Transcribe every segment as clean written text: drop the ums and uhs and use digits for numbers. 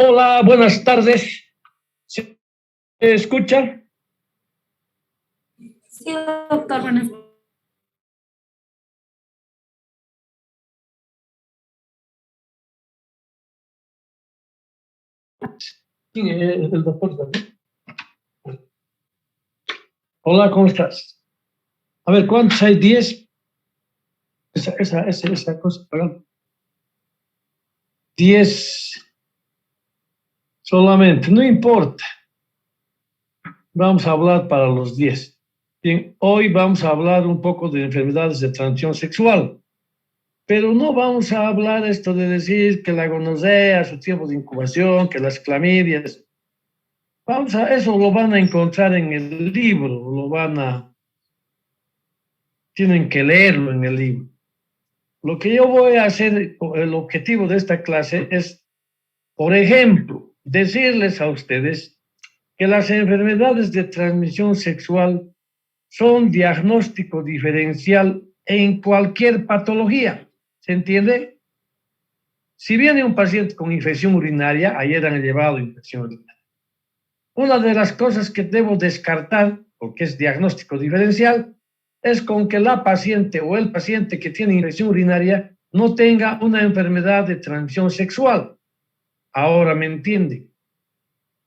Hola, buenas tardes. ¿Se escucha? Sí, doctor, buenas. Sí, el doctor también. Hola, ¿cómo estás? A ver, ¿cuántos hay? 10. Esa cosa, perdón. 10 solamente, no importa. Vamos a hablar para los 10. Bien, hoy vamos a hablar un poco de enfermedades de transmisión sexual, pero no vamos a hablar esto de decir que la gonorrea, su tiempo de incubación, que las clamidias. Eso lo van a encontrar en el libro, tienen que leerlo en el libro. Lo que yo voy a hacer, el objetivo de esta clase es, por ejemplo, decirles a ustedes que las enfermedades de transmisión sexual son diagnóstico diferencial en cualquier patología. ¿Se entiende? Si viene un paciente con infección urinaria, ayer han llevado infección urinaria. Una de las cosas que debo descartar, porque es diagnóstico diferencial, es con que la paciente o el paciente que tiene infección urinaria no tenga una enfermedad de transmisión sexual. Ahora me entiende.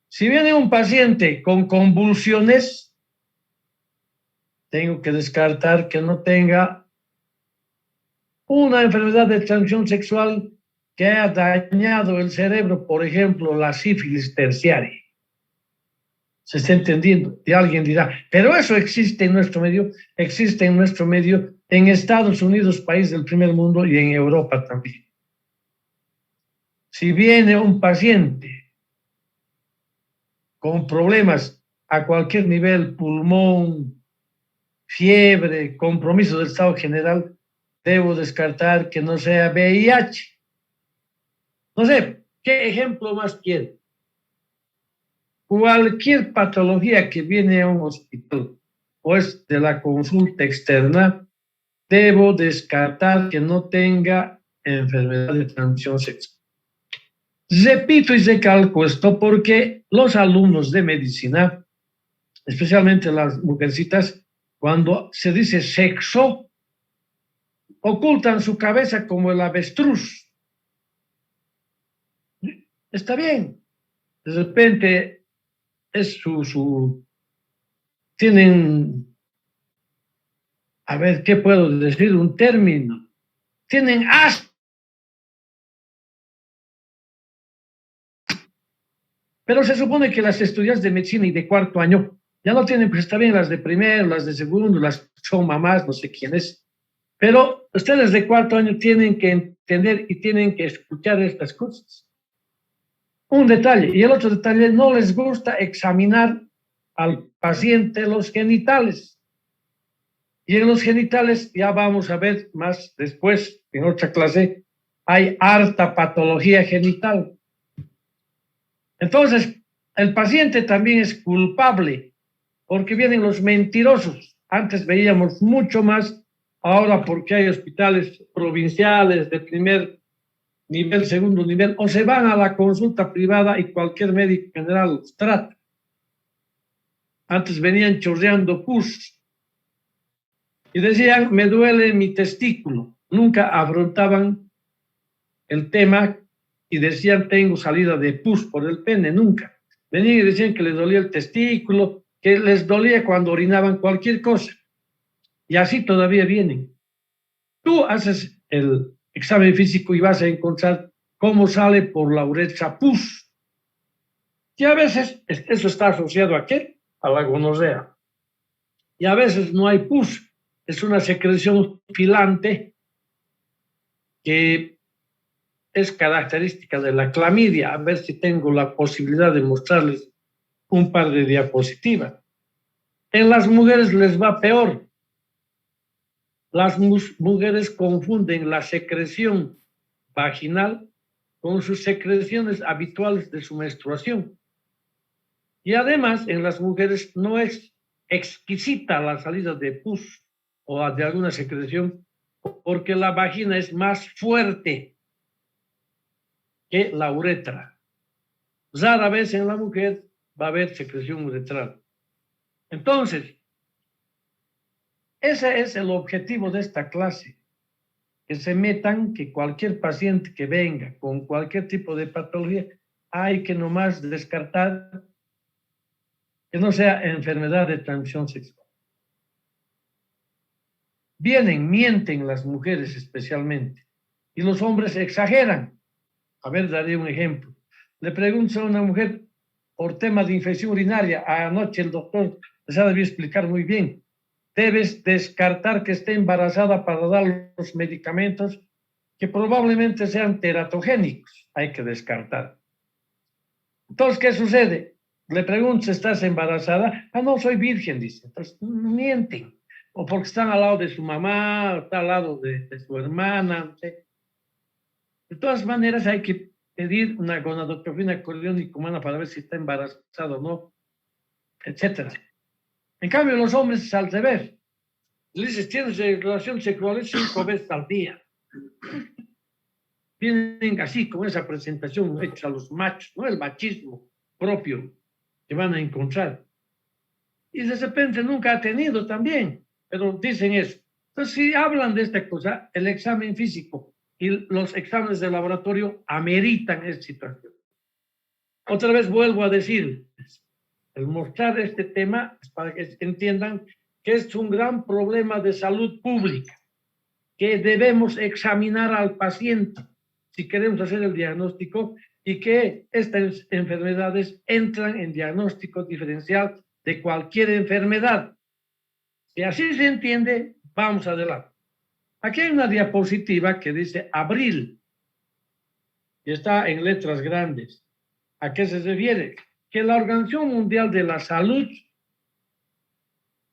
Si viene un paciente con convulsiones, tengo que descartar que no tenga una enfermedad de transmisión sexual que haya dañado el cerebro, por ejemplo, la sífilis terciaria. ¿Se está entendiendo? Y alguien dirá, pero eso existe en nuestro medio, en Estados Unidos, país del primer mundo, y en Europa también. Si viene un paciente con problemas a cualquier nivel, pulmón, fiebre, compromiso del estado general, debo descartar que no sea VIH. No sé, ¿qué ejemplo más quiere? Cualquier patología que viene a un hospital o es de la consulta externa, debo descartar que no tenga enfermedad de transmisión sexual. Repito y recalco esto porque los alumnos de medicina, especialmente las mujercitas, cuando se dice sexo, ocultan su cabeza como el avestruz. Está bien, de repente es tienen, a ver, ¿qué puedo decir? Un término. Tienen asco. Pero se supone que las estudiantes de medicina y de cuarto año ya no tienen, pues está bien las de primero, las de segundo, las son mamás, no sé quiénes. Pero ustedes de cuarto año tienen que entender y tienen que escuchar estas cosas. Un detalle. Y el otro detalle, no les gusta examinar al paciente los genitales. Y en los genitales, ya vamos a ver más después, en otra clase, hay harta patología genital. Entonces, el paciente también es culpable, porque vienen los mentirosos. Antes veíamos mucho más, ahora porque hay hospitales provinciales de primer nivel, segundo nivel, o se van a la consulta privada y cualquier médico general los trata. Antes venían chorreando pus y decían, me duele mi testículo. Nunca afrontaban el tema y decían, tengo salida de pus por el pene, nunca. Venían y decían que les dolía el testículo, que les dolía cuando orinaban cualquier cosa. Y así todavía vienen. Tú haces el examen físico y vas a encontrar cómo sale por la uretra pus. Y a veces eso está asociado ¿a qué? A la gonorrea. Y a veces no hay pus, es una secreción filante que es característica de la clamidia. A ver si tengo la posibilidad de mostrarles un par de diapositivas. En las mujeres les va peor. Las mujeres confunden la secreción vaginal con sus secreciones habituales de su menstruación. Y además, en las mujeres no es exquisita la salida de pus o de alguna secreción, porque la vagina es más fuerte que la uretra. rara vez en la mujer va a haber secreción uretral. Entonces, ese es el objetivo de esta clase, que se metan, que cualquier paciente que venga con cualquier tipo de patología, hay que nomás descartar que no sea enfermedad de transmisión sexual. Vienen, mienten las mujeres especialmente, y los hombres exageran. A ver, daré un ejemplo. Le pregunto a una mujer por tema de infección urinaria. Anoche el doctor les ha debido explicar muy bien. Debes descartar que esté embarazada para dar los medicamentos que probablemente sean teratogénicos. Hay que descartar. Entonces, ¿qué sucede? Le pregunto, ¿estás embarazada? No, soy virgen, dice. Entonces, mienten. O porque están al lado de su mamá, o está al lado de su hermana, no sé. De todas maneras, hay que pedir una gonadotropina coriónica humana para ver si está embarazado o no, etcétera. En cambio, los hombres es al revés. Le dices, tienes relaciones sexuales 5 veces al día. Vienen así, con esa presentación hecha a los machos, ¿no? El machismo propio que van a encontrar. Y de repente nunca ha tenido también, pero dicen eso. Entonces, si hablan de esta cosa, el examen físico y los exámenes de laboratorio ameritan esta situación. Otra vez vuelvo a decir, el mostrar este tema es para que entiendan que es un gran problema de salud pública, que debemos examinar al paciente si queremos hacer el diagnóstico y que estas enfermedades entran en diagnóstico diferencial de cualquier enfermedad. Si así se entiende, vamos adelante. Aquí hay una diapositiva que dice abril y está en letras grandes. ¿A qué se refiere? Que la Organización Mundial de la Salud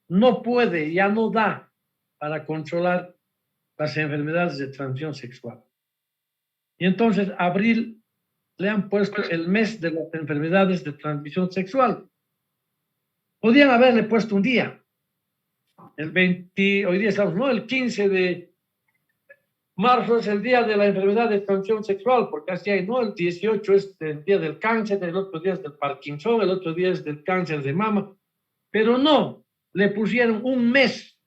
no puede, ya no da para controlar las enfermedades de transmisión sexual. Y entonces, abril le han puesto el mes de las enfermedades de transmisión sexual. Podían haberle puesto un día. El 20, hoy día estamos, ¿no? El 15 de marzo es el día de la enfermedad de transmisión sexual, porque así hay, ¿no? El 18 es el día del cáncer, el otro día es del Parkinson, el otro día es del cáncer de mama. Pero no, le pusieron un mes,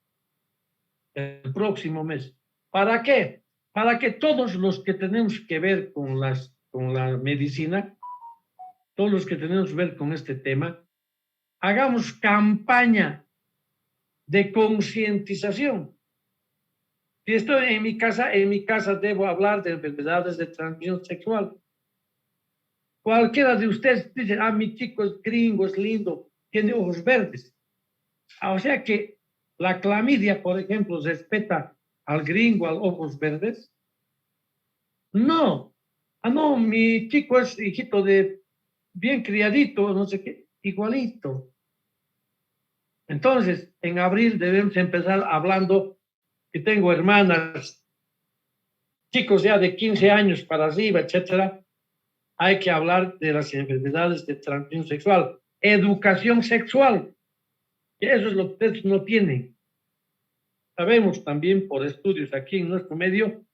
el próximo mes. ¿Para qué? Para que todos los que tenemos que ver con la medicina, todos los que tenemos que ver con este tema, hagamos campaña de concientización. Si estoy en mi casa debo hablar de enfermedades de transmisión sexual. Cualquiera de ustedes dice, mi chico es gringo, es lindo, tiene ojos verdes. O sea que la clamidia, por ejemplo, respeta al gringo, a ojos verdes. No. No, mi chico es hijito de bien criadito, no sé qué, igualito. Entonces, en abril debemos empezar hablando, que tengo hermanas, chicos ya de 15 años para arriba, etcétera, hay que hablar de las enfermedades de transmisión sexual, educación sexual, que eso es lo que ustedes no tienen. Sabemos también por estudios aquí en nuestro medio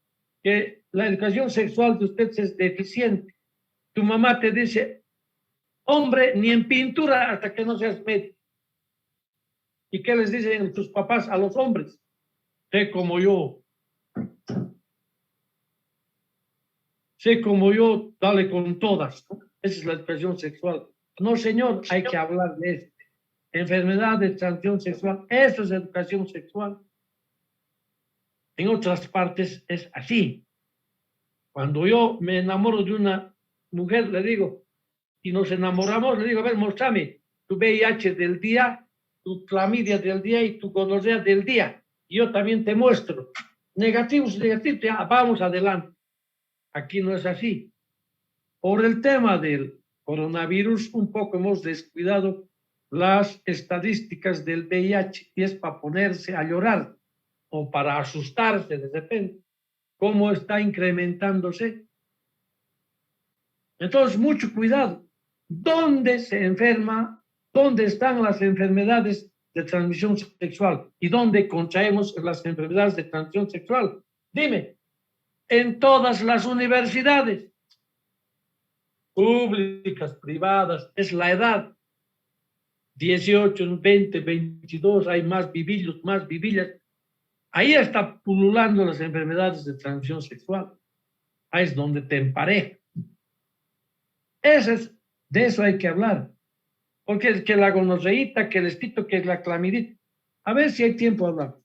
que la educación sexual de ustedes es deficiente. Tu mamá te dice, hombre, ni en pintura hasta que no seas médico. ¿Y qué les dicen tus papás a los hombres? Sé como yo. Sé como yo, dale con todas. ¿No? Esa es la educación sexual. No, señor, hay que hablar de esto. Enfermedad de transmisión sexual, eso es educación sexual. En otras partes es así. Cuando yo me enamoro de una mujer, le digo, y nos enamoramos, le digo, a ver, mostrame tu VIH del día, tu clamidia del día y tu gonorrea del día. Y yo también te muestro. Negativos, negativos, ya, vamos adelante. Aquí no es así. Por el tema del coronavirus, un poco hemos descuidado las estadísticas del VIH y es para ponerse a llorar o para asustarse de repente, cómo está incrementándose. Entonces, mucho cuidado. ¿Dónde se enferma? ¿Dónde están las enfermedades de transmisión sexual? ¿Y dónde contraemos las enfermedades de transmisión sexual? Dime, en todas las universidades. públicas, privadas, es la edad. 18, 20, 22, hay más vivillos, más vivillas. Ahí está pululando las enfermedades de transmisión sexual. Ahí es donde te empareja. De eso hay que hablar. Porque es que la gonorreíta, que el espito, que es la clamidita. A ver si hay tiempo de hablar.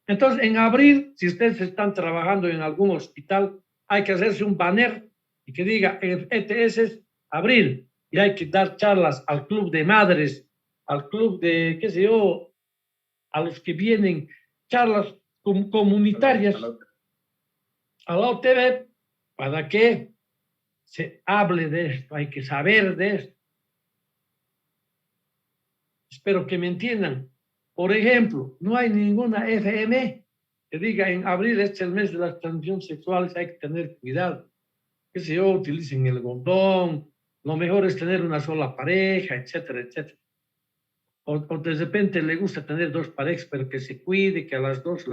Entonces, en abril, si ustedes están trabajando en algún hospital, hay que hacerse un banner y que diga, ETS es abril. Y hay que dar charlas al club de madres, al club de, qué sé yo, a los que vienen, charlas comunitarias a la OTV, para que se hable de esto, hay que saber de esto. Espero que me entiendan. Por ejemplo, no hay ninguna FM que diga en abril este es el mes de las transmisiones sexuales, hay que tener cuidado. Que sé yo, utilicen el condón, lo mejor es tener una sola pareja, etcétera, etcétera. O de repente le gusta tener dos parejas, pero que se cuide, que a las dos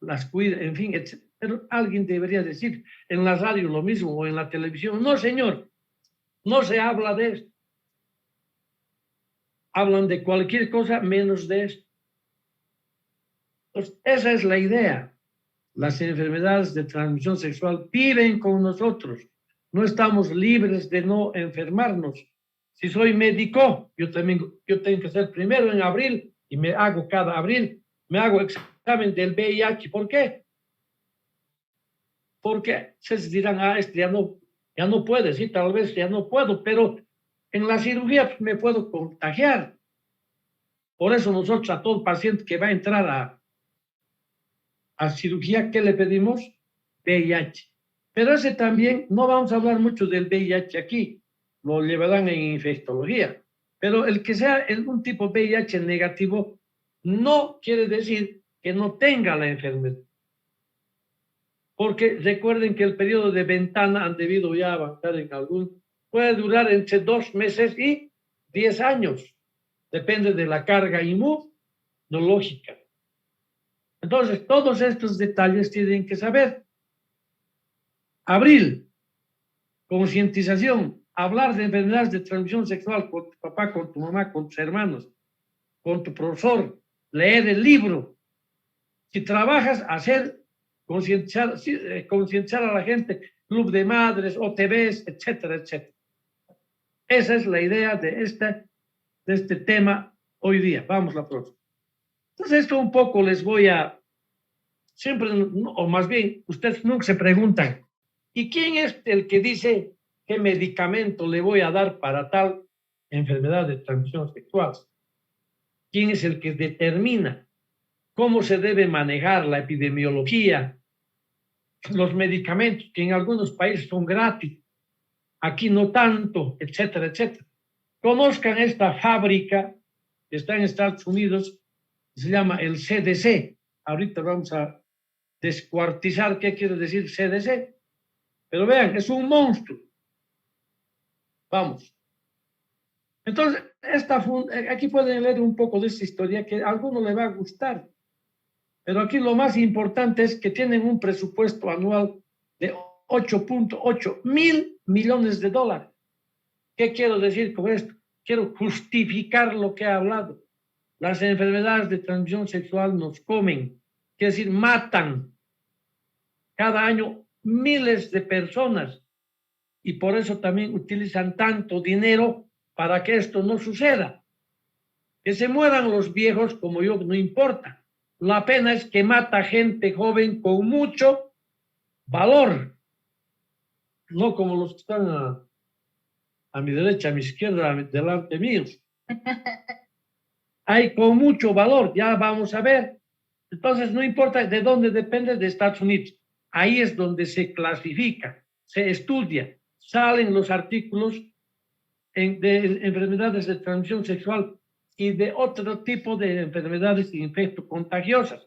las cuide, en fin, etcétera. Pero alguien debería decir en la radio lo mismo o en la televisión. No, señor, no se habla de esto. Hablan de cualquier cosa menos de esto. Entonces, esa es la idea. Las enfermedades de transmisión sexual viven con nosotros. No estamos libres de no enfermarnos. Si soy médico, yo tengo que ser primero en abril y me hago cada abril, me hago examen del VIH. ¿Por qué? Porque se dirán, este ya no puede, sí, tal vez ya no puedo, pero en la cirugía me puedo contagiar. Por eso nosotros a todo paciente que va a entrar a cirugía, ¿qué le pedimos? VIH. Pero ese también, no vamos a hablar mucho del VIH aquí, lo llevarán en infectología. Pero el que sea un tipo VIH negativo no quiere decir que no tenga la enfermedad. Porque recuerden que el periodo de ventana han debido ya avanzar en algún, puede durar entre 2 meses y 10 años. Depende de la carga inmunológica. Entonces, todos estos detalles tienen que saber. Abril, concientización, hablar de enfermedades de transmisión sexual con tu papá, con tu mamá, con tus hermanos, con tu profesor, leer el libro. Si trabajas, hacer concienciar a la gente, club de madres, OTVs, etcétera, etcétera. Esa es la idea de este tema hoy día. Vamos la próxima. Entonces, esto un poco les voy a, siempre, o más bien, ustedes nunca se preguntan, ¿y quién es el que dice qué medicamento le voy a dar para tal enfermedad de transmisión sexual? ¿Quién es el que determina cómo se debe manejar la epidemiología, los medicamentos que en algunos países son gratis, aquí no tanto, etcétera, etcétera? Conozcan esta fábrica que está en Estados Unidos, se llama el CDC. Ahorita vamos a descuartizar qué quiere decir CDC. Pero vean, es un monstruo. Vamos. Entonces, aquí pueden leer un poco de esta historia que a alguno le va a gustar. Pero aquí lo más importante es que tienen un presupuesto anual de 8.8 mil millones de dólares. ¿Qué quiero decir con esto? Quiero justificar lo que he hablado. Las enfermedades de transmisión sexual nos comen, quiere decir, matan cada año miles de personas y por eso también utilizan tanto dinero para que esto no suceda. Que se mueran los viejos como yo, no importa. La pena es que mata gente joven con mucho valor, no como los que están a mi derecha, a mi izquierda, delante míos. Hay con mucho valor, ya vamos a ver. Entonces, no importa de dónde depende, de Estados Unidos. Ahí es donde se clasifica, se estudia, salen los artículos de enfermedades de transmisión sexual y de otro tipo de enfermedades infectocontagiosas.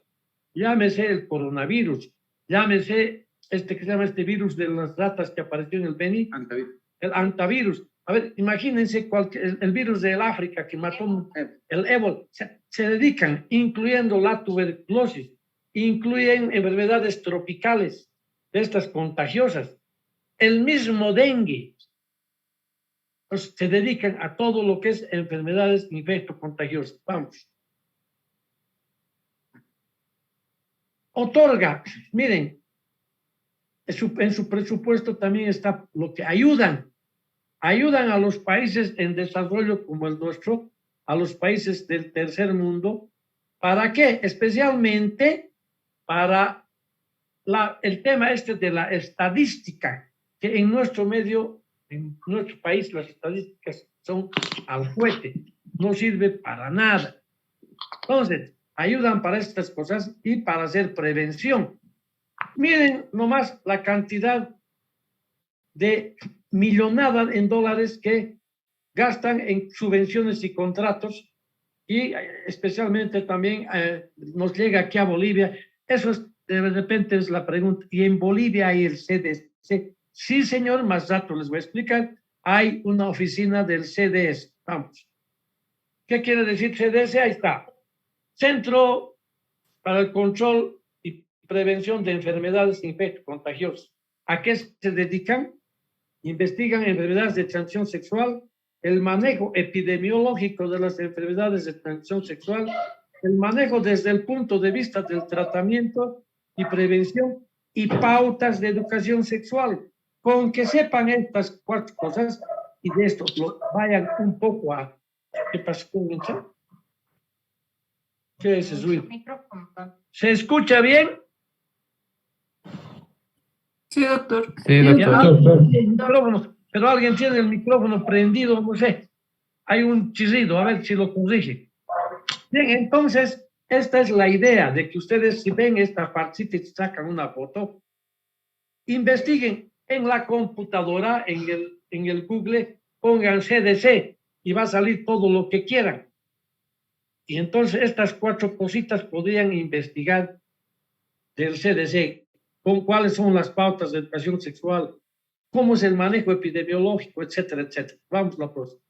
Llámese el coronavirus, llámese que se llama este virus de las ratas que apareció en el Beni, el antivirus. A ver, imagínense el virus del África que mató el ébola. Se dedican, incluyendo la tuberculosis, incluyen enfermedades tropicales, de estas contagiosas. El mismo dengue, Pues, se dedican a todo lo que es enfermedades infectocontagiosas. Vamos. Otorga, miren, en su presupuesto también está lo que ayudan a los países en desarrollo como el nuestro, a los países del tercer mundo. ¿Para qué? Especialmente para el tema este de la estadística, que en nuestro medio, en nuestro país, las estadísticas son al juguete, no sirve para nada. Entonces, ayudan para estas cosas y para hacer prevención. Miren nomás la cantidad de millonada en dólares que gastan en subvenciones y contratos, y especialmente también nos llega aquí a Bolivia. Eso es, de repente es la pregunta. ¿Y en Bolivia hay el CDC? Sí, señor, más rato les voy a explicar. Hay una oficina del CDS. Vamos. ¿Qué quiere decir CDS? Ahí está. Centro para el Control y Prevención de Enfermedades Infectocontagiosas. ¿A qué se dedican? Investigan enfermedades de transmisión sexual, el manejo epidemiológico de las enfermedades de transmisión sexual, el manejo desde el punto de vista del tratamiento y prevención y pautas de educación sexual. Con que sepan estas cuatro cosas y de esto vayan un poco a... ¿Qué pasó con eso? ¿Qué es eso? ¿Se escucha bien? Sí, doctor. Sí, doctor. Pero alguien tiene el micrófono prendido, no sé. Hay un chirrido, a ver si lo corrige. Bien, entonces, esta es la idea de que ustedes, si ven esta partita y sacan una foto, investiguen en la computadora, en el Google, pongan CDC y va a salir todo lo que quieran. Y entonces estas cuatro cositas podrían investigar del CDC, con cuáles son las pautas de educación sexual, cómo es el manejo epidemiológico, etcétera, etcétera. Vamos a la próxima.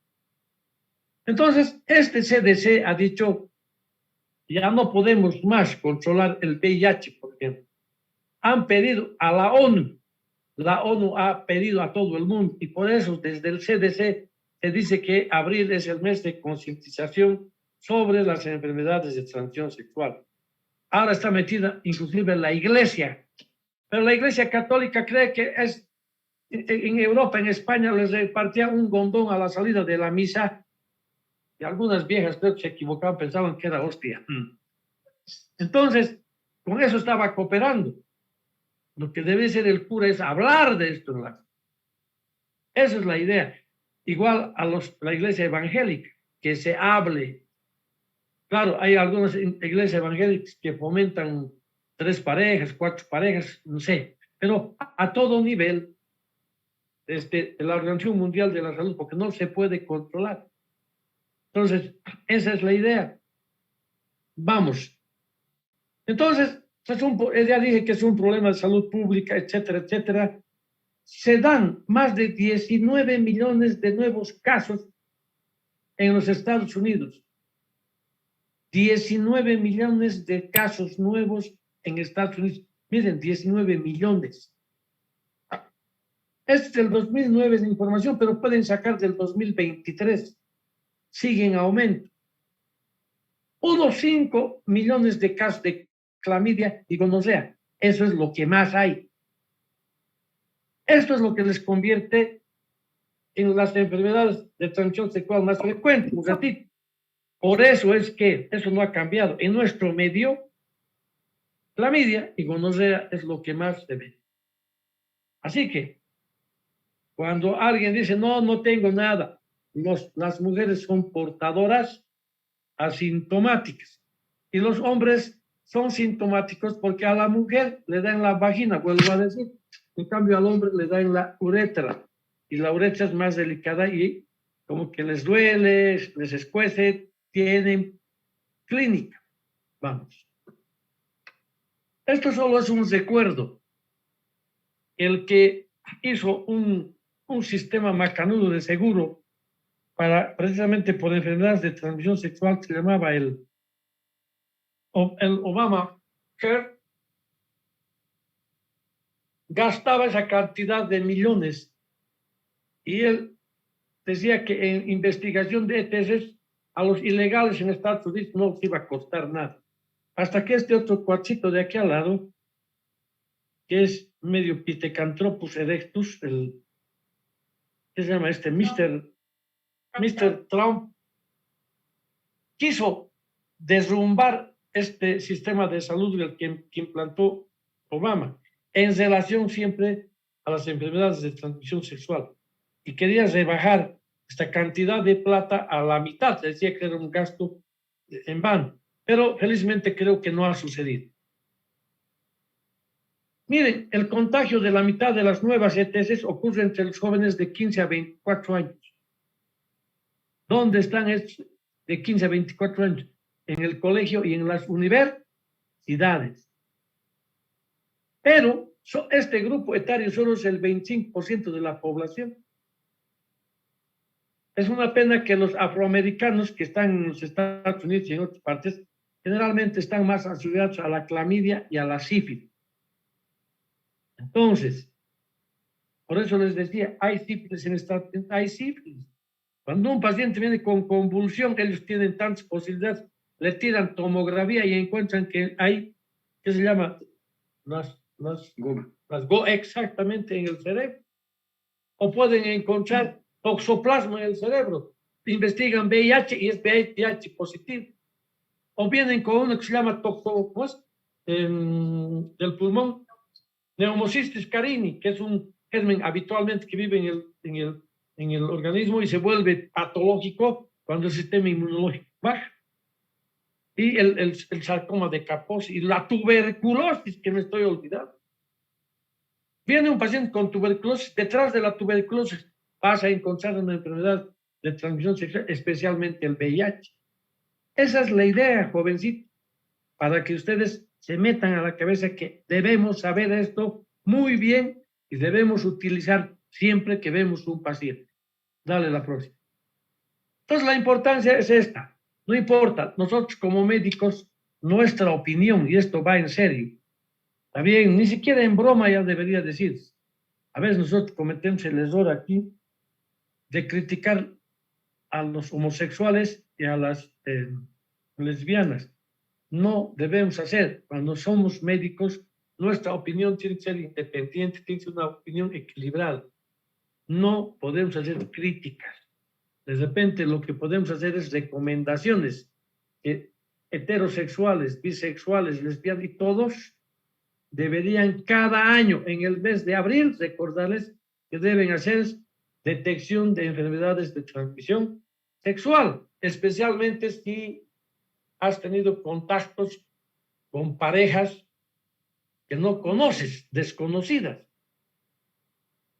Entonces, este CDC ha dicho, ya no podemos más controlar el VIH, por ejemplo. Han pedido a la ONU ha pedido a todo el mundo, y por eso desde el CDC se dice que abril es el mes de concientización sobre las enfermedades de transmisión sexual. Ahora está metida inclusive la iglesia, pero la iglesia católica cree que es, en Europa, en España, les repartía un gondón a la salida de la misa, y algunas viejas creo que se equivocaban, pensaban que era hostia. Entonces, con eso estaba cooperando. Lo que debe ser el cura es hablar de esto. Esa es la idea. Igual a la iglesia evangélica, que se hable. Claro, hay algunas iglesias evangélicas que fomentan 3 parejas, 4 parejas, no sé, pero a todo nivel, de la Organización Mundial de la Salud, porque no se puede controlar. Entonces, esa es la idea. Vamos. Entonces, ya dije que es un problema de salud pública, etcétera, etcétera. Se dan más de 19 millones de nuevos casos en los Estados Unidos. 19 millones de casos nuevos en Estados Unidos. Miren, 19 millones. Este es del 2009 de información, pero pueden sacar del 2023. Sigue en aumento. 1,5 millones de casos de clamidia y gonorrea. Eso es lo que más hay. Esto es lo que les convierte en las enfermedades de transmisión sexual más frecuentes. Un ratito. Por eso es que eso no ha cambiado. En nuestro medio, clamidia y gonorrea es lo que más se ve. Así que, cuando alguien dice, no, no tengo nada, las mujeres son portadoras asintomáticas y los hombres son sintomáticos porque a la mujer le da en la vagina, vuelvo a decir, en cambio al hombre le da en la uretra, y la uretra es más delicada y como que les duele, les escuece, tienen clínica. Vamos. Esto solo es un recuerdo. El que hizo un sistema macanudo de seguro para, precisamente por enfermedades de transmisión sexual, se llamaba el Obamacare, gastaba esa cantidad de millones y él decía que en investigación de ETS a los ilegales en Estados Unidos no les iba a costar nada. Hasta que este otro cuachito de aquí al lado, que es medio Pithecanthropus erectus, ¿qué se llama este? Mr. Trump, quiso derrumbar este sistema de salud que implantó Obama en relación siempre a las enfermedades de transmisión sexual y quería rebajar esta cantidad de plata a la mitad, decía que era un gasto en vano, pero felizmente creo que no ha sucedido. Miren, el contagio de la mitad de las nuevas ETS ocurre entre los jóvenes de 15 a 24 años. ¿Dónde están estos de 15 a 24 años? En el colegio y en las universidades. Pero este grupo etario solo es el 25% de la población. Es una pena que los afroamericanos que están en los Estados Unidos y en otras partes generalmente están más asociados a la clamidia y a la sífilis. Entonces, por eso les decía, hay sífilis en Estados Unidos, hay sífilis. Cuando un paciente viene con convulsión, ellos tienen tantas posibilidades, le tiran tomografía y encuentran que hay, ¿qué se llama? Las exactamente en el cerebro. O pueden encontrar toxoplasma en el cerebro. Investigan VIH y es VIH positivo. O vienen con uno que se llama del pulmón, Pneumocystis carini, que es un germen habitualmente que vive en el organismo y se vuelve patológico cuando el sistema inmunológico baja. Y el sarcoma de Kaposi y la tuberculosis, que me estoy olvidando. Viene un paciente con tuberculosis, detrás de la tuberculosis vas a encontrar una enfermedad de transmisión sexual, especialmente el VIH. Esa es la idea, jovencito, para que ustedes se metan a la cabeza que debemos saber esto muy bien y debemos utilizar siempre que vemos un paciente. Dale la próxima. Entonces la importancia es esta. No importa, nosotros como médicos, nuestra opinión, y esto va en serio, está bien, ni siquiera en broma ya debería decirse. A veces nosotros cometemos el error aquí de criticar a los homosexuales y a las lesbianas. No debemos hacer. Cuando somos médicos, nuestra opinión tiene que ser independiente, tiene que ser una opinión equilibrada. No podemos hacer críticas. De repente lo que podemos hacer es recomendaciones que heterosexuales, bisexuales, lesbianas y todos deberían cada año en el mes de abril recordarles que deben hacer detección de enfermedades de transmisión sexual, especialmente si has tenido contactos con parejas que no conoces, desconocidas,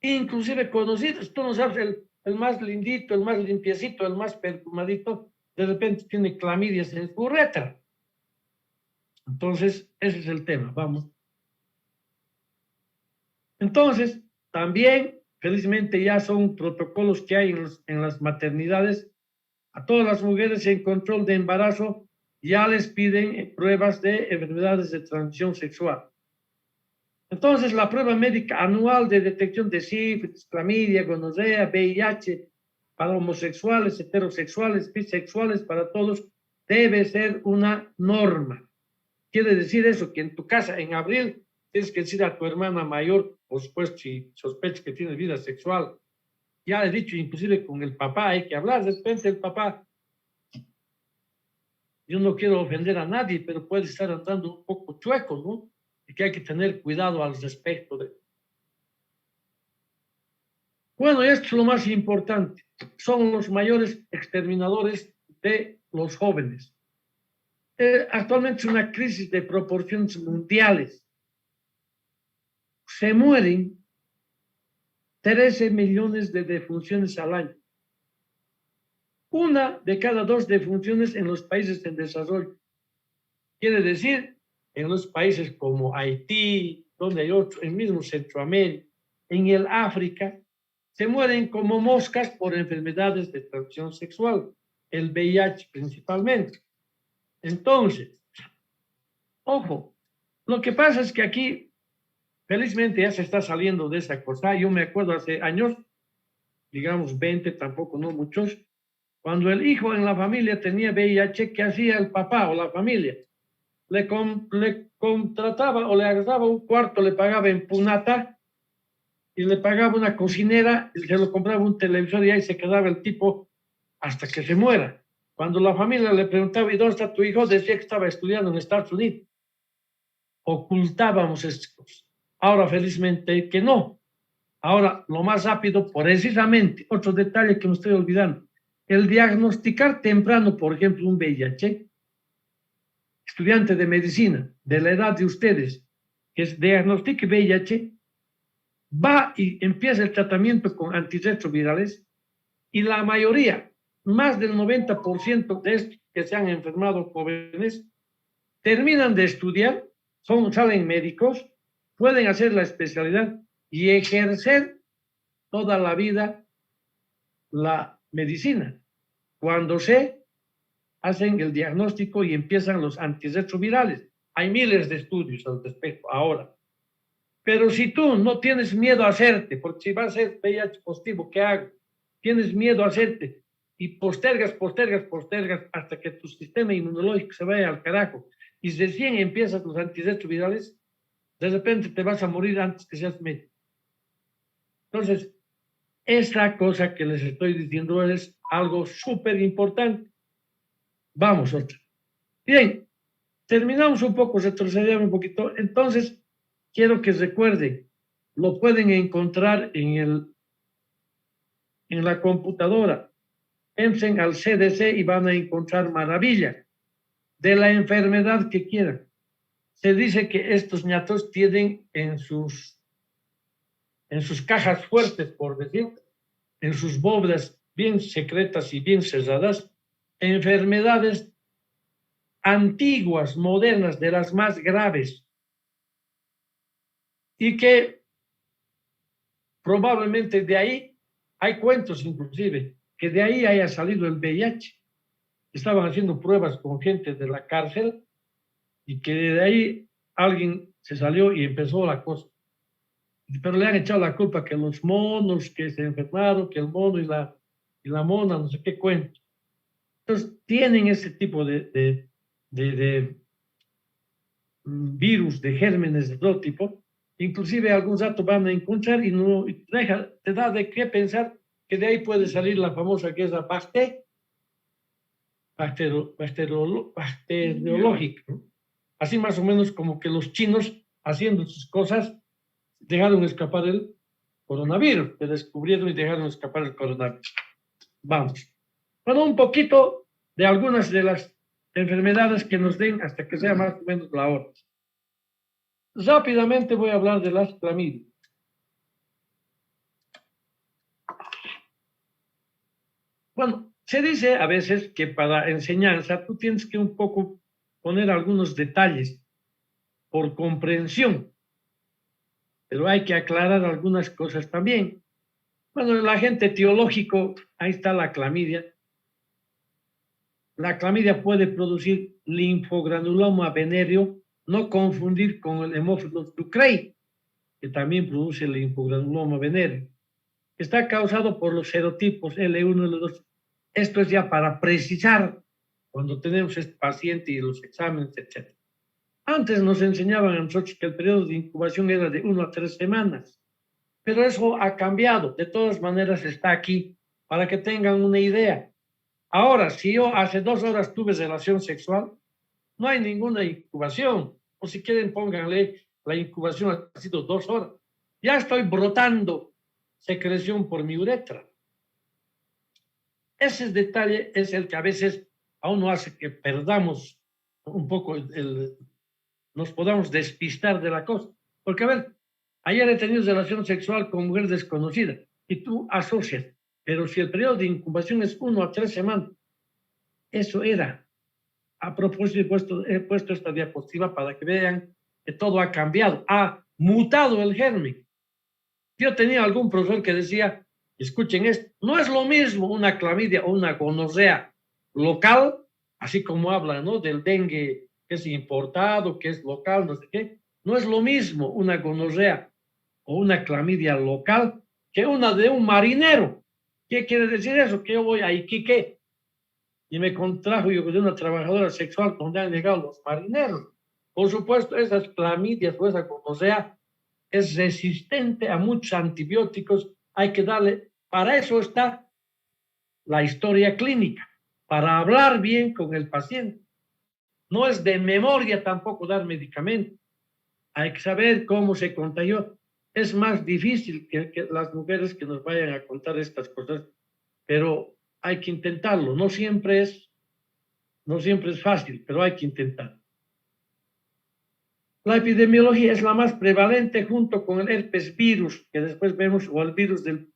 inclusive conocidas. Tú no sabes, el más lindito, el más limpiecito, el más perfumadito, de repente tiene clamidias en su uretra. Entonces, ese es el tema, vamos. Entonces, también, felizmente, ya son protocolos que hay en las maternidades. A todas las mujeres en control de embarazo ya les piden pruebas de enfermedades de transmisión sexual. Entonces, la prueba médica anual de detección de sífilis, clamidia, gonorrea, VIH, para homosexuales, heterosexuales, bisexuales, para todos, debe ser una norma. Quiere decir eso, que en tu casa, en abril, tienes que decir a tu hermana mayor, por supuesto, si sospechas que tiene vida sexual. Ya he dicho, inclusive con el papá hay que hablar. De repente el papá, yo no quiero ofender a nadie, pero puede estar andando un poco chueco, ¿no? Y que hay que tener cuidado al respecto de. Bueno, esto es lo más importante. Son los mayores exterminadores de los jóvenes. Actualmente es una crisis de proporciones mundiales. Se mueren 13 millones de defunciones al año. Una de cada dos defunciones en los países en desarrollo. Quiere decir, en los países como Haití, donde hay otros, en mismo Centroamérica, en el África, se mueren como moscas por enfermedades de transmisión sexual, el VIH principalmente. Entonces, ojo, lo que pasa es que aquí, felizmente ya se está saliendo de esa cosa. Yo me acuerdo hace años, digamos 20, tampoco no muchos. Cuando el hijo en la familia tenía VIH, ¿qué hacía el papá o la familia? Le contrataba o le agarraba un cuarto, le pagaba en punata y le pagaba una cocinera, y se lo compraba un televisor y ahí se quedaba el tipo hasta que se muera. Cuando la familia le preguntaba, ¿y dónde está tu hijo? Decía que estaba estudiando en Estados Unidos. Ocultábamos estas cosas. Ahora, felizmente, que no. Ahora, lo más rápido, precisamente, otro detalle que me estoy olvidando, el diagnosticar temprano, por ejemplo, un VIH, estudiante de medicina, de la edad de ustedes, que es diagnostique VIH, va y empieza el tratamiento con antirretrovirales y la mayoría, más del 90% de estos que se han enfermado jóvenes, terminan de estudiar, salen médicos, pueden hacer la especialidad y ejercer toda la vida la medicina. Cuando se hacen el diagnóstico y empiezan los antirretrovirales. Hay miles de estudios al respecto ahora. Pero si tú no tienes miedo a hacerte, porque si vas a ser VIH positivo, ¿qué hago? Tienes miedo a hacerte y postergas hasta que tu sistema inmunológico se vaya al carajo y recién empiezas los antirretrovirales, de repente te vas a morir antes que seas médico. Entonces, esta cosa que les estoy diciendo es algo súper importante. Vamos, otra. Bien, terminamos un poco, retrocedemos un poquito. Entonces, quiero que recuerden, lo pueden encontrar en la computadora. Entren al CDC y van a encontrar maravilla de la enfermedad que quieran. Se dice que estos ñatos tienen en sus cajas fuertes, por decir, en sus bóvedas bien secretas y bien cerradas, enfermedades antiguas, modernas, de las más graves, y que probablemente de ahí, hay cuentos inclusive, que de ahí haya salido el VIH. Estaban haciendo pruebas con gente de la cárcel y que de ahí alguien se salió y empezó la cosa. Pero le han echado la culpa que los monos que se enfermaron, que el mono y la mona, no sé qué cuento. Entonces, tienen ese tipo de virus, de gérmenes de todo tipo, inclusive algún rato van a encontrar y no te da de qué pensar que de ahí puede salir la famosa que es la bacteriológica, ¿no? Así más o menos como que los chinos, haciendo sus cosas, dejaron escapar el coronavirus, que descubrieron y dejaron escapar el coronavirus. Vamos. Bueno, un poquito de algunas de las enfermedades que nos den hasta que sea más o menos la hora. Rápidamente voy a hablar de las clamidias. Bueno, se dice a veces que para enseñanza tú tienes que un poco poner algunos detalles por comprensión, pero hay que aclarar algunas cosas también. Bueno, el agente etiológico, ahí está la clamidia. La clamidia puede producir linfogranuloma venéreo, no confundir con el hemófilos ducrei, que también produce el linfogranuloma venéreo. Está causado por los serotipos L1 y L2. Esto es ya para precisar cuando tenemos este paciente y los exámenes, etc. Antes nos enseñaban a nosotros que el periodo de incubación era de 1 a 3 semanas, pero eso ha cambiado. De todas maneras está aquí para que tengan una idea. Ahora, si yo hace 2 horas tuve relación sexual, no hay ninguna incubación. O si quieren, pónganle la incubación ha sido 2 horas. Ya estoy brotando secreción por mi uretra. Ese detalle es el que a veces a uno hace que perdamos un poco, nos podamos despistar de la cosa. Porque, a ver, ayer he tenido relación sexual con mujer desconocida y tú asocias, pero si el periodo de incubación es 1 a 3 semanas, eso era. A propósito, he puesto esta diapositiva para que vean que todo ha cambiado, ha mutado el germen. Yo tenía algún profesor que decía, escuchen esto, no es lo mismo una clamidia o una gonorrea local, así como hablan, ¿no?, del dengue que es importado, que es local, no sé qué. No es lo mismo una gonorrea o una clamidia local que una de un marinero. ¿Qué quiere decir eso? Que yo voy a Iquique y me contrajo yo de una trabajadora sexual donde han llegado los marineros. Por supuesto, esas clamidias o esa como sea, es resistente a muchos antibióticos. Hay que darle, para eso está la historia clínica, para hablar bien con el paciente. No es de memoria tampoco dar medicamentos. Hay que saber cómo se contagió. Es más difícil que las mujeres que nos vayan a contar estas cosas, pero hay que intentarlo. No siempre es fácil, pero hay que intentarlo. La epidemiología es la más prevalente junto con el herpes virus, que después vemos, o el virus del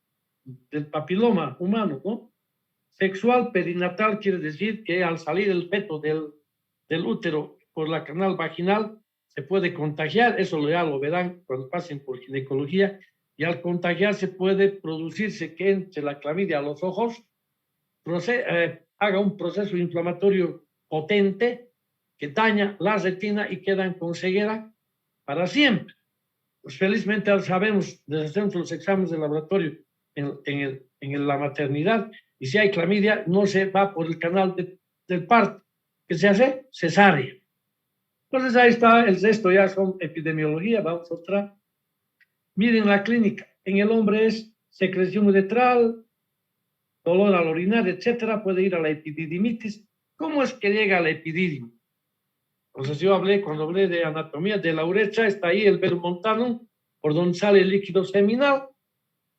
papiloma humano, ¿no? Sexual perinatal quiere decir que al salir el feto del útero por la canal vaginal se puede contagiar, eso ya lo verán cuando pasen por ginecología, y al contagiarse puede producirse que entre la clamidia a los ojos, haga un proceso inflamatorio potente que daña la retina y quedan con ceguera para siempre. Pues felizmente sabemos, les hacemos los exámenes de laboratorio en la maternidad, y si hay clamidia no se va por el canal del parto, que se hace cesárea. Entonces ahí está, el resto ya son epidemiología. Vamos a otra. Miren la clínica, en el hombre es secreción uretral, dolor al orinar, etcétera, puede ir a la epididimitis. ¿Cómo es que llega a la epididimo? Entonces yo cuando hablé de anatomía de la uretra, está ahí el velo montano, por donde sale el líquido seminal,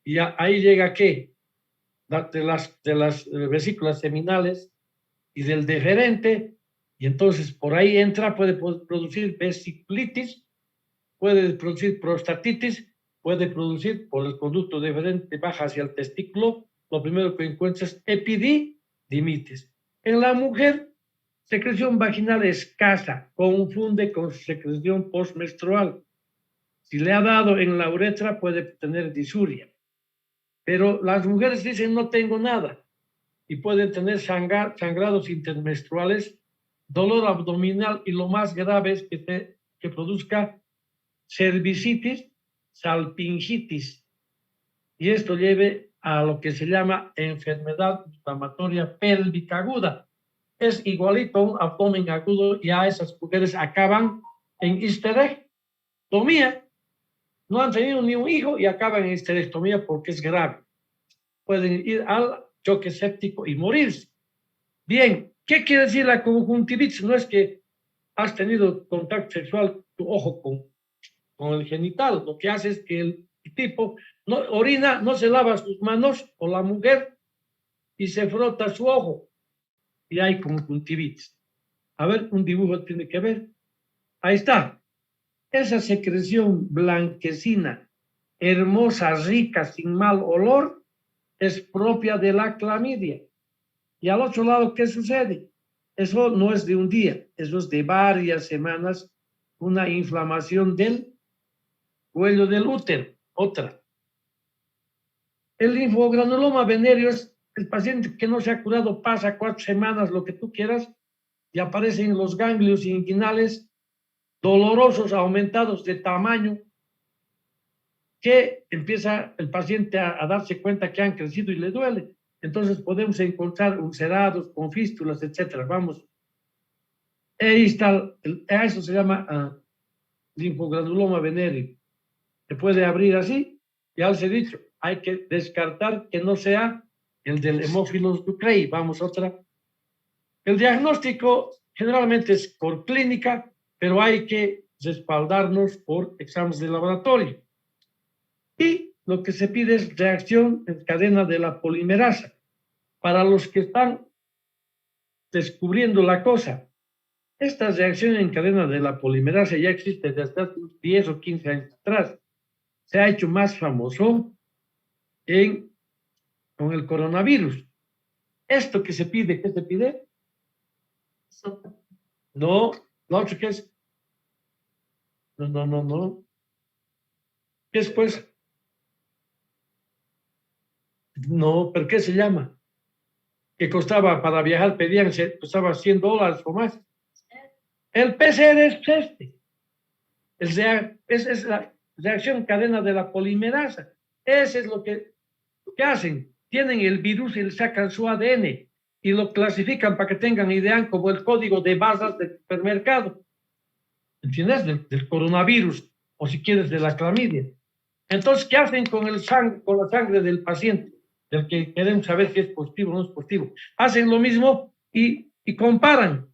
y ahí llega ¿qué? De las vesículas seminales y del deferente, y entonces por ahí entra, puede producir vesiculitis, puede producir prostatitis, puede producir por el conducto deferente baja hacia el testículo. Lo primero que encuentra es epididimitis. En la mujer, secreción vaginal escasa, confunde con secreción postmenstrual. Si le ha dado en la uretra, puede tener disuria. Pero las mujeres dicen no tengo nada y pueden tener sangrados intermenstruales, dolor abdominal, y lo más grave es que produzca cervicitis, salpingitis, y esto lleve a lo que se llama enfermedad inflamatoria pélvica aguda. Es igualito a un abdomen agudo, y a esas mujeres acaban en histerectomía. No han tenido ni un hijo y acaban en histerectomía porque es grave. Pueden ir al choque séptico y morirse. Bien, ¿qué quiere decir la conjuntivitis? No es que has tenido contacto sexual tu ojo con el genital. Lo que hace es que el tipo no orina, no se lava sus manos, o la mujer, y se frota su ojo, y hay conjuntivitis. A ver, un dibujo tiene que ver. Ahí está. Esa secreción blanquecina, hermosa, rica, sin mal olor, es propia de la clamidia. Y al otro lado, ¿qué sucede? Eso no es de un día, eso es de varias semanas, una inflamación del cuello del útero. Otra. El linfogranuloma venéreo es el paciente que no se ha curado, pasa 4 semanas, lo que tú quieras, y aparecen los ganglios inguinales dolorosos, aumentados de tamaño, que empieza el paciente a darse cuenta que han crecido y le duele. Entonces podemos encontrar ulcerados con fístulas, etcétera. Vamos. Ahí está, a eso se llama linfogranuloma venéreo. Se puede abrir así, ya les he dicho, hay que descartar que no sea el del Haemophilus ducreyi. Vamos, otra. El diagnóstico generalmente es por clínica, pero hay que respaldarnos por exámenes de laboratorio. Y lo que se pide es reacción en cadena de la polimerasa. Para los que están descubriendo la cosa, esta reacción en cadena de la polimerasa ya existe desde hace 10 o 15 años atrás. Se ha hecho más famoso con el coronavirus. Esto que se pide, ¿qué se pide? No, lo otro que es. No. ¿Qué es pues? No, ¿pero qué se llama? Que costaba para viajar, costaba $100 o más. El PCR es este. Es la reacción cadena de la polimerasa. Ese es lo que hacen. tienen el virus y le sacan su ADN y lo clasifican para que tengan idea como el código de barras del supermercado. ¿Entiendes? Del coronavirus, o si quieres, de la clamidia. Entonces, ¿qué hacen con con la sangre del paciente, del que queremos saber si es positivo o no es positivo? Hacen lo mismo y comparan.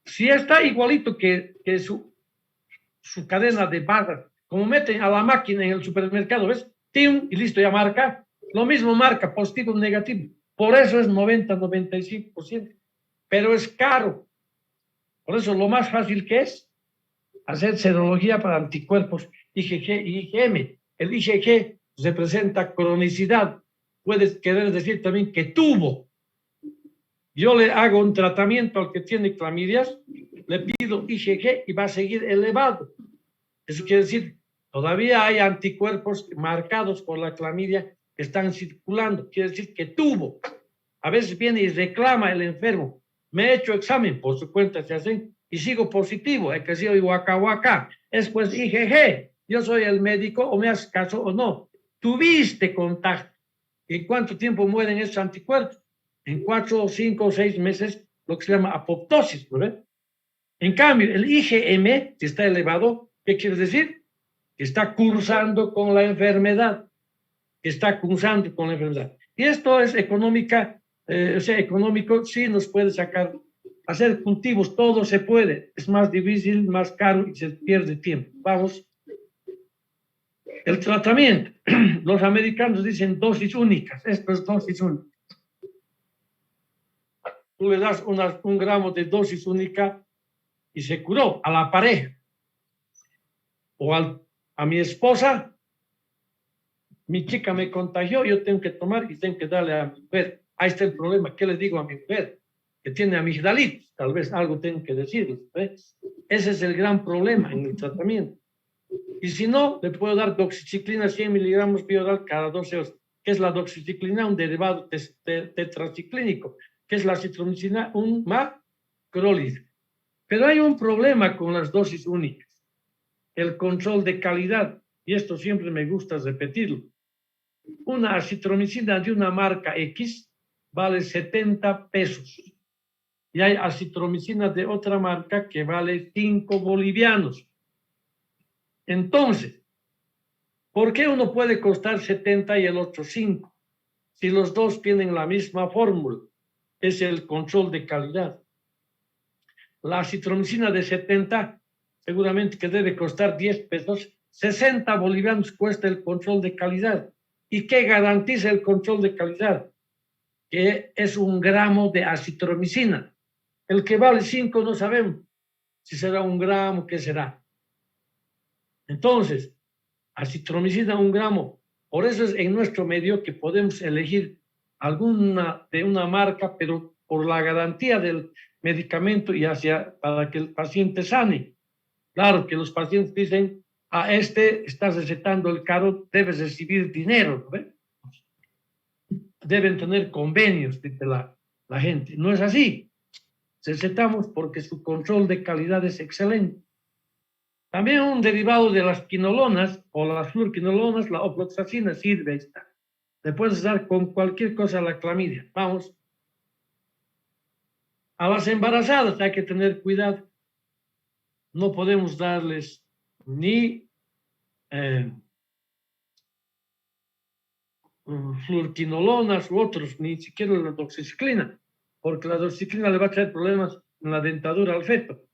Si está igualito que su cadena de barras, como meten a la máquina en el supermercado, ¿ves? ¡Tim! Y listo, ya marca. Lo mismo marca, positivo o negativo. Por eso es 90-95%. Pero es caro. Por eso lo más fácil que es hacer serología para anticuerpos IgG y IgM. El IgG representa cronicidad. Puedes querer decir también que tuvo. Yo le hago un tratamiento al que tiene clamidias, le pido IgG y va a seguir elevado. Eso quiere decir, todavía hay anticuerpos marcados por la clamidia que están circulando. Quiere decir que tuvo. A veces viene y reclama el enfermo. Me he hecho examen, por su cuenta se hacen, y sigo positivo. Hay que decir Waka. Es pues IgG. Yo soy el médico, o me haces caso o no. Tuviste contacto. ¿En cuánto tiempo mueren esos anticuerpos? En 4, 5 o 6 meses, lo que se llama apoptosis, ¿no ves? En cambio, el IgM, si está elevado, ¿qué quiere decir? Que está cursando con la enfermedad. Está cursando con la enfermedad. Y esto es económica, o sea, económico, sí nos puede sacar. Hacer cultivos, todo se puede. Es más difícil, más caro y se pierde tiempo. Vamos. El tratamiento. Los americanos dicen dosis únicas. Esto es dosis única. Tú le das un gramo de dosis única y se curó a la pareja. O a mi esposa, mi chica me contagió, yo tengo que tomar y tengo que darle a mi mujer. Ahí está el problema. ¿Qué le digo a mi mujer? Que tiene amigdalitis. Tal vez algo tengo que decirle. Ese es el gran problema en el tratamiento. Y si no, le puedo dar doxiciclina 100 miligramos bioral cada 12 horas. ¿Qué es la doxiciclina? Un derivado tetraciclínico. ¿Qué es la citromicina? Un macrólide. Pero hay un problema con las dosis únicas. El control de calidad. Y esto siempre me gusta repetirlo. Una acitromicina de una marca X vale 70 pesos. Y hay acitromicina de otra marca que vale 5 bolivianos. Entonces, ¿por qué uno puede costar 70 y el otro 5? Si los dos tienen la misma fórmula, es el control de calidad. La acitromicina de 70 seguramente que debe costar 10 pesos, 60 bolivianos cuesta el control de calidad. ¿Y qué garantiza el control de calidad? Que es 1 gramo de acitromicina. El que vale 5 no sabemos si será 1 gramo, qué será. Entonces, acitromicina 1 gramo. Por eso es en nuestro medio que podemos elegir alguna de una marca, pero por la garantía del medicamento y para que el paciente sane. Claro que los pacientes dicen, a este estás recetando el caro, debes recibir dinero, ¿no? Deben tener convenios, dice la gente. No es así. Recetamos porque su control de calidad es excelente. También un derivado de las quinolonas o las fluorquinolonas, la ofloxacina, sirve esta. Le puedes dar con cualquier cosa a la clamidia. Vamos. A las embarazadas hay que tener cuidado. No podemos darles ni fluorquinolonas u otros, ni siquiera la doxiciclina, porque la doxiciclina le va a traer problemas en la dentadura al feto.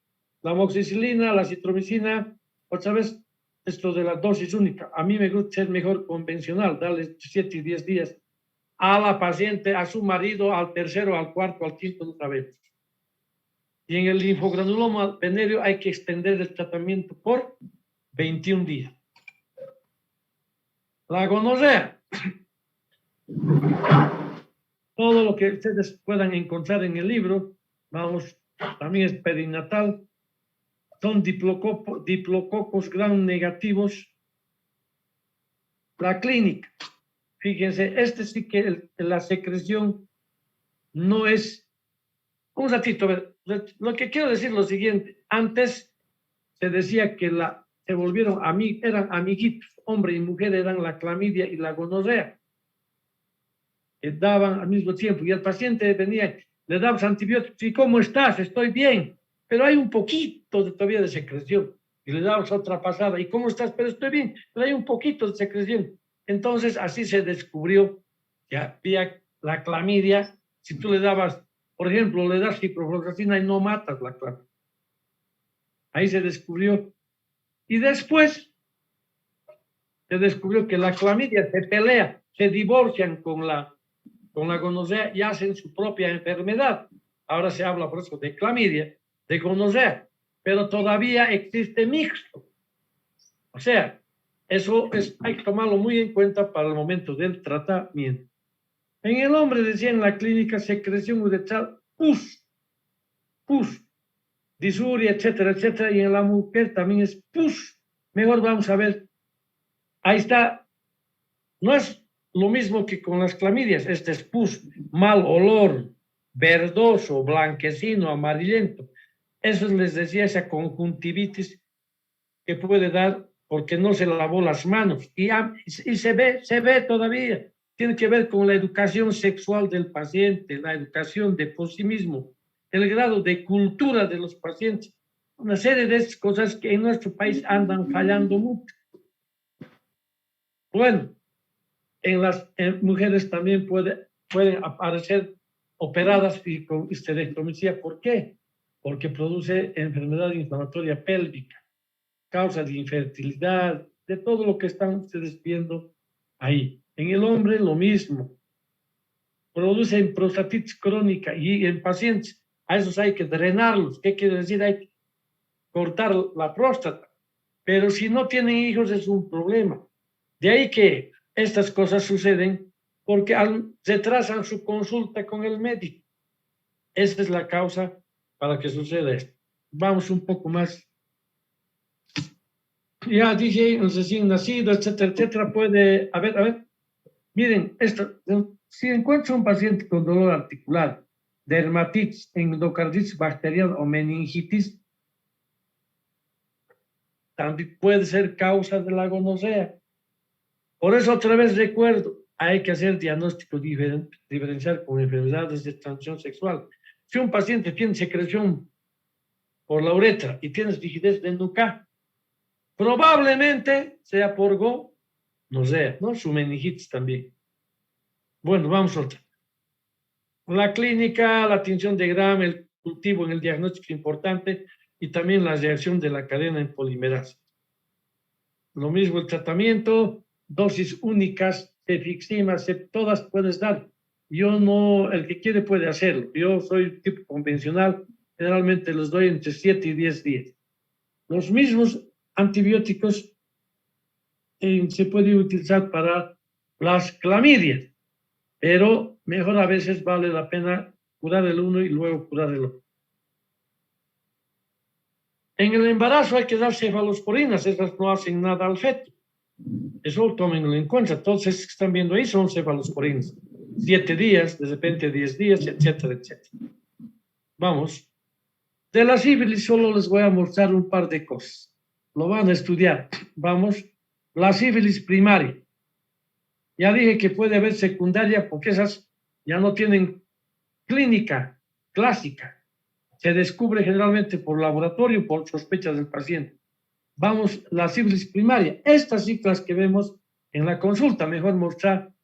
La amoxicilina, la citromicina, otra vez, esto de la dosis única. A mí me gusta ser mejor convencional, darle 7 y 10 días a la paciente, a su marido, al tercero, al cuarto, al quinto, no sabemos. Y en el linfogranuloma venéreo hay que extender el tratamiento por 21 días. La gonorrea. Todo lo que ustedes puedan encontrar en el libro, vamos, también es perinatal, son diplococos gram negativos. La clínica, fíjense, sí que la secreción no es. Un ratito, a ver, lo que quiero decir es lo siguiente. Antes se decía que se volvieron eran amiguitos, hombre y mujer eran la clamidia y la gonorrea. daban al mismo tiempo y el paciente venía, le dabas antibióticos y ¿cómo estás? Estoy bien, pero hay un poquito todavía de secreción y le dabas otra pasada y ¿cómo estás? Pero estoy bien, pero hay un poquito de secreción. Entonces así se descubrió que había la clamidia. Si tú le dabas, por ejemplo, le das ciprofloxacina y no matas la clamidia. Ahí se descubrió. Y después se descubrió que la clamidia se pelea, se divorcian con la gonorrea y hacen su propia enfermedad. Ahora se habla por eso de clamidia, de gonorrea, pero todavía existe mixto. O sea, eso hay que tomarlo muy en cuenta para el momento del tratamiento. En el hombre, decía en la clínica, secreción uretral, pus, disuria, etcétera, etcétera, y en la mujer también es pus. Mejor vamos a ver, ahí está, no es lo mismo que con las clamidias, este es pus, mal olor, verdoso, blanquecino, amarillento. Eso les decía esa conjuntivitis que puede dar porque no se lavó las manos y se ve todavía. Tiene que ver con la educación sexual del paciente, la educación de por sí mismo, el grado de cultura de los pacientes, una serie de esas cosas que en nuestro país andan fallando mucho. Bueno, en las mujeres también pueden aparecer operadas y con histerectomía. ¿Por qué? Porque produce enfermedad inflamatoria pélvica, causa de infertilidad, de todo lo que están ustedes viendo ahí. En el hombre lo mismo, producen prostatitis crónica y en pacientes a esos hay que drenarlos. ¿Qué quiere decir? Hay que cortar la próstata. Pero si no tienen hijos es un problema. De ahí que estas cosas suceden porque retrasan su consulta con el médico. Esa es la causa para que suceda esto. Vamos un poco más. Ya dije, el recién nacido, etcétera, etcétera, puede, a ver, miren, esto, si encuentro un paciente con dolor articular, dermatitis, endocarditis bacteriana o meningitis, también puede ser causa de la gonorrea. Por eso otra vez recuerdo, hay que hacer diagnóstico diferencial con enfermedades de transmisión sexual. Si un paciente tiene secreción por la uretra y tiene rigidez de nuca, probablemente sea por gonorrea, ¿no? Su meningitis también. Bueno, vamos a otra. La clínica, la tinción de Gram, el cultivo en el diagnóstico importante y también la reacción de la cadena en polimerasa. Lo mismo el tratamiento, dosis únicas, cefixima, todas puedes dar. Yo no, el que quiere puede hacerlo. Yo soy tipo convencional, generalmente los doy entre 7 y 10 días. Los mismos antibióticos se pueden utilizar para las clamidias, pero mejor a veces vale la pena curar el uno y luego curar el otro. En el embarazo hay que dar cefalosporinas, esas no hacen nada al feto. Eso tómenlo en cuenta. Todos estos que están viendo ahí son cefalosporinas. 7 días, de repente 10 días, etcétera, etcétera. Vamos. De la sífilis solo les voy a mostrar un par de cosas. Lo van a estudiar. Vamos. La sífilis primaria. Ya dije que puede haber secundaria porque esas ya no tienen clínica clásica. Se descubre generalmente por laboratorio, por sospechas del paciente. Vamos, la sífilis primaria. Estas cifras que vemos en la consulta, mejor mostrar.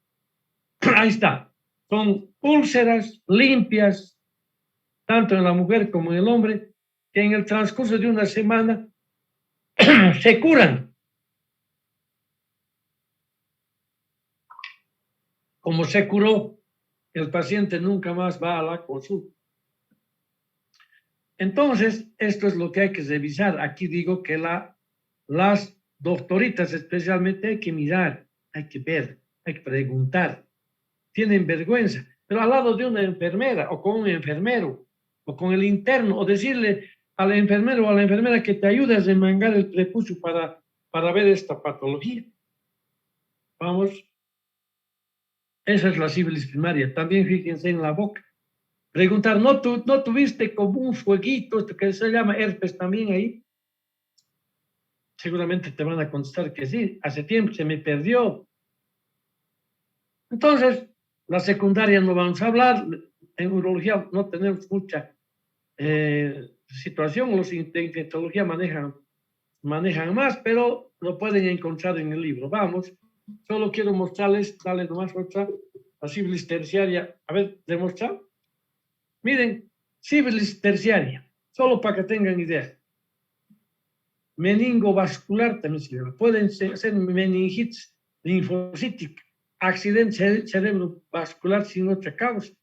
Ahí está. Son úlceras limpias, tanto en la mujer como en el hombre, que en el transcurso de una semana se curan. Como se curó, el paciente nunca más va a la consulta. Entonces, esto es lo que hay que revisar. Aquí digo que las doctoritas especialmente hay que mirar, hay que ver, hay que preguntar. Tienen vergüenza, pero al lado de una enfermera o con un enfermero o con el interno o decirle al enfermero o a la enfermera que te ayude a remangar el prepucio para ver esta patología. Vamos, esa es la sífilis primaria. También fíjense en la boca. Preguntar, ¿no tuviste como un fueguito, esto que se llama herpes también ahí? Seguramente te van a contestar que sí, hace tiempo se me perdió. Entonces, La secundaria no vamos a hablar, en urología no tenemos mucha situación, los de infectología manejan más, pero lo pueden encontrar en el libro. Vamos, solo quiero mostrarles, dale nomás otra, la sífilis terciaria. A ver, demostrar. Miren, sífilis terciaria, solo para que tengan idea. Meningovascular también se llama. Pueden ser meningitis linfocítica, accidente cerebrovascular sin otra causa.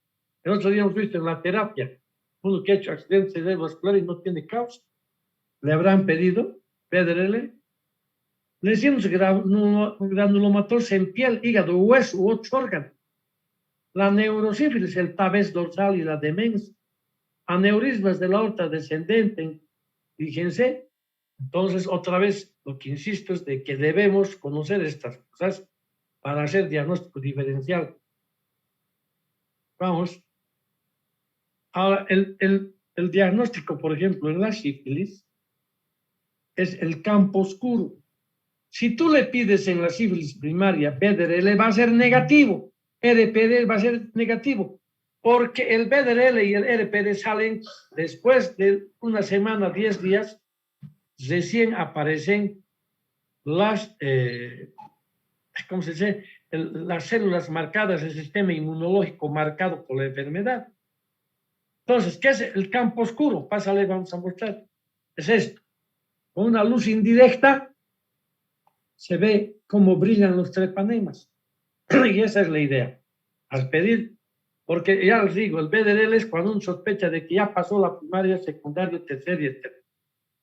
El otro día hemos visto en la terapia, uno que ha hecho accidente cerebrovascular y no tiene causa. Le habrán pedido PDL, lesiones granulomatosa en piel, hígado, hueso u otros órganos. La neurosífilis, el tabes dorsal y la demencia. Aneurismas de la aorta descendente, fíjense. Entonces, otra vez, lo que insisto es de que debemos conocer estas cosas para hacer diagnóstico diferencial. Vamos. Ahora, el diagnóstico, por ejemplo, en la sífilis, es el campo oscuro. Si tú le pides en la sífilis primaria BDRL, va a ser negativo. RPD va a ser negativo. Porque el BDRL y el RPD salen después de una semana, 10 días, recién aparecen las, ¿cómo se dice? Las células marcadas, el sistema inmunológico marcado por la enfermedad. Entonces, ¿qué es el campo oscuro? Pásale, vamos a mostrar. Es esto. Con una luz indirecta se ve cómo brillan los trepanemas. Y esa es la idea. Al pedir, porque ya les digo, el BDRL es cuando uno sospecha de que ya pasó la primaria, secundaria, terciaria, etc.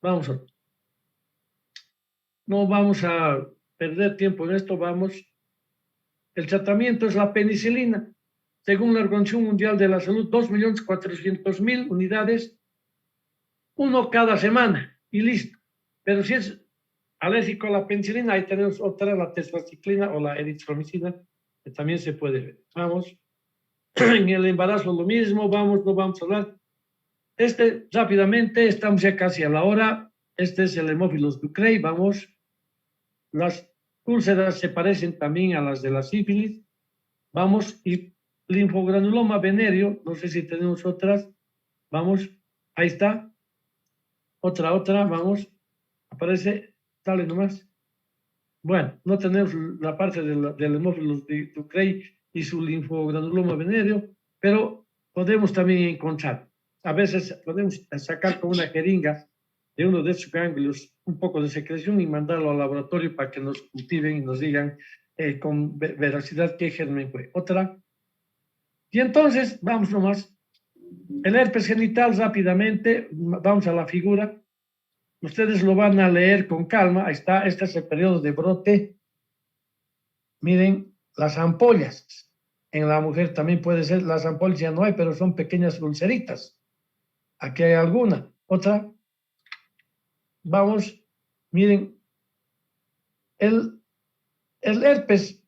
Vamos a ver. No vamos a perder tiempo en esto, vamos. El tratamiento es la penicilina. Según la Organización Mundial de la Salud, 2.400.000 unidades, uno cada semana, y listo. Pero si es alérgico a la penicilina, ahí tenemos otra, la tetraciclina o la eritromicina, que también se puede ver. Vamos. En el embarazo lo mismo, vamos, no vamos a hablar. Rápidamente, estamos ya casi a la hora. Este es el Haemophilus ducreyi, vamos. Las úlceras se parecen también a las de la sífilis. Vamos, y linfogranuloma venéreo, no sé si tenemos otras. Vamos, ahí está. Otra, vamos. Aparece, dale nomás. Bueno, no tenemos la parte del Haemophilus ducreyi y su linfogranuloma venéreo, pero podemos también encontrar. A veces podemos sacar con una jeringa de uno de estos ganglios un poco de secreción y mandarlo al laboratorio para que nos cultiven y nos digan con veracidad qué germen fue. Otra. Y entonces, vamos nomás. El herpes genital rápidamente, vamos a la figura. Ustedes lo van a leer con calma. Ahí está, este es el periodo de brote. Miren, las ampollas. En la mujer también puede ser, las ampollas ya no hay, pero son pequeñas ulceritas. Aquí hay alguna. Otra. Vamos, miren, el herpes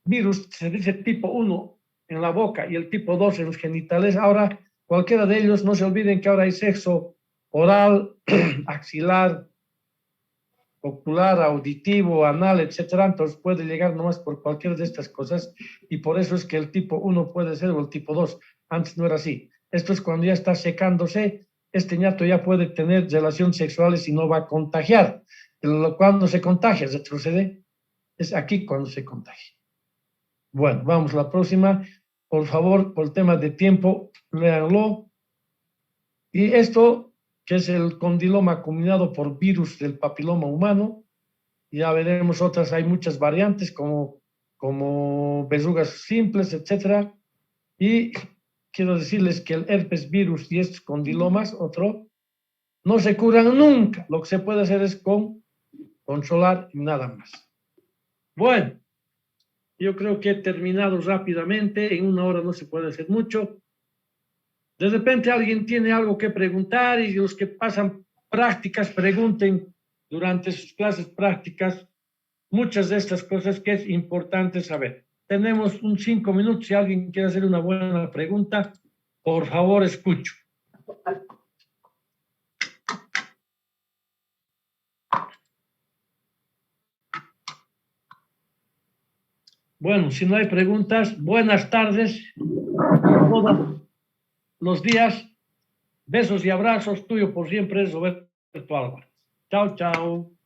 virus se dice tipo 1 en la boca y el tipo 2 en los genitales. Ahora, cualquiera de ellos, no se olviden que ahora hay sexo oral, axilar, ocular, auditivo, anal, etcétera. Entonces puede llegar nomás por cualquiera de estas cosas y por eso es que el tipo 1 puede ser o el tipo 2. Antes no era así. Esto es cuando ya está secándose, este ñato ya puede tener relaciones sexuales y no va a contagiar. Cuando se contagia, retrocede, es aquí cuando se contagia. Bueno, vamos a la próxima. Por favor, por temas de tiempo, léanlo. Y esto, que es el condiloma combinado por virus del papiloma humano, ya veremos otras, hay muchas variantes como verrugas simples, etcétera. Y quiero decirles que el herpes virus y estos condilomas, otro, no se curan nunca. Lo que se puede hacer es controlar y nada más. Bueno, yo creo que he terminado rápidamente. En una hora no se puede hacer mucho. De repente alguien tiene algo que preguntar y los que pasan prácticas pregunten durante sus clases prácticas muchas de estas cosas que es importante saber. Tenemos 5 minutos. Si alguien quiere hacer una buena pregunta, por favor, escucho. Bueno, si no hay preguntas, buenas tardes. Todos los días. Besos y abrazos. Tuyo por siempre es Roberto Álvarez. Chao, chao.